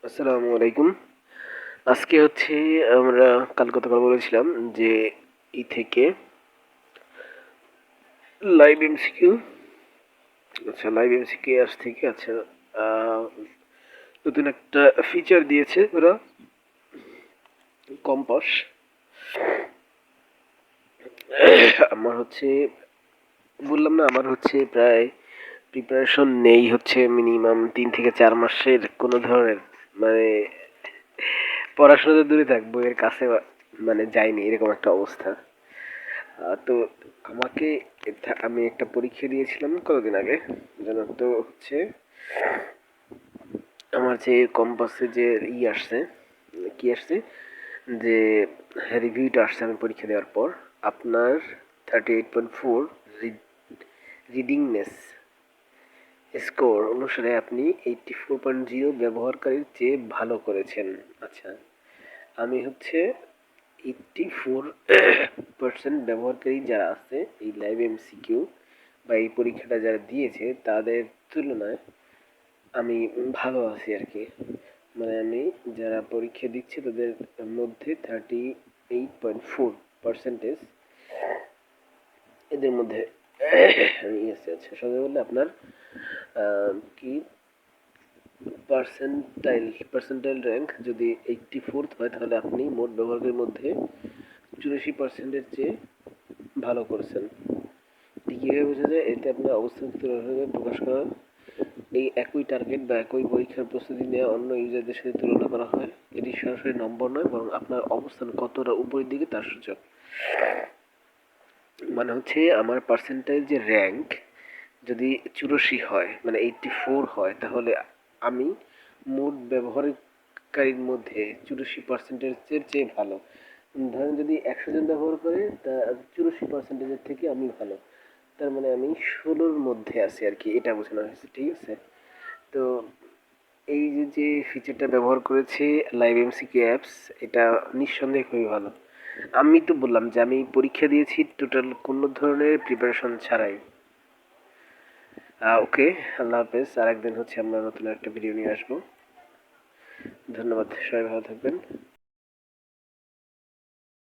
আসসালামু আলাইকুম। আজকে হচ্ছে আমরা গতকাল বলেছিলাম যে থেকে লাইভ এমসিকিউ। আচ্ছা, লাইভ এমসিকিউ আজ থেকে আহ, নতুন একটা ফিচার দিয়েছে ওরা, কম্পাস। আমার হচ্ছে বললাম না, আমার হচ্ছে প্রায় প্রিপারেশন নেই, হচ্ছে মিনিমাম 3 থেকে 4 মাসের কোনো ধরনের, মানে পড়াশোনা তো দূরে থাক, বইয়ের কাছে মানে যায়নি, এরকম একটা অবস্থা। তো আমাকে আমি একটা পরীক্ষা দিয়েছিলাম কতদিন আগে জানো তো, হচ্ছে আমার যে কম্পাসে যে আসছে, কি আসছে, যে রিভিউটা আসছে আমি পরীক্ষা দেওয়ার পর। আপনার 38.4 রিডিংনেস স্কোর অনুসারে আপনি 84.0 ব্যবহারকারীর চেয়ে ভালো করেছেন। আচ্ছা, আমি হচ্ছে 84% ব্যবহারকারী যারা আছে এই লাইভ এমসিকিউ বা এই পরীক্ষাটা যারা দিয়েছে তাদের তুলনায় আমি ভালো আছি আর কি। মানে আমি যারা পরীক্ষা দিচ্ছে তাদের মধ্যে 38.4% এদের মধ্যে আমি আছি। আচ্ছা, সবাই বললে আপনার কি পার্সেন্টাইল র্যাঙ্ক যদি 84th হয় তাহলে আপনি মোট ব্যবহারকারীর মধ্যে 84%-এর চেয়ে ভালো করছেন। এটি কীভাবে বোঝা যায়? এতে আপনার অবস্থান তুলনাভাবে প্রকাশ করা, এই একই টার্গেট বা একই পরীক্ষার প্রস্তুতি নেওয়া অন্য ইউজারদের সাথে তুলনা করা হয়। এটি সরাসরি নম্বর নয়, বরং আপনার অবস্থান কতটা উপরের দিকে তার সূচক। মানে হচ্ছে আমার পার্সেন্টাইল যে র্যাঙ্ক যদি 84 হয়, মানে 84 হয়, তাহলে আমি মোট ব্যবহারকারীর মধ্যে 84%-এর চেয়ে ভালো। ধরেন যদি 100 জন ব্যবহার করে, তা 84%-এর থেকে আমি ভালো। তার মানে আমি 16-র মধ্যে আছি আর কি, এটা বোঝানো হয়েছে। ঠিক আছে? তো এই যে ফিচারটা ব্যবহার করেছে লাইভ এমসিকিউ অ্যাপস, এটা নিঃসন্দেহে খুবই ভালো। আমি তো বললাম যে আমি পরীক্ষা দিয়েছি টোটাল কোনো ধরনের প্রিপারেশন ছাড়াই। ওকে, আল্লাহ হাফেজ। আর একদিন হচ্ছে আমরা নতুন একটা ভিডিও নিয়ে আসবো। ধন্যবাদ, সবাই ভালো থাকবেন।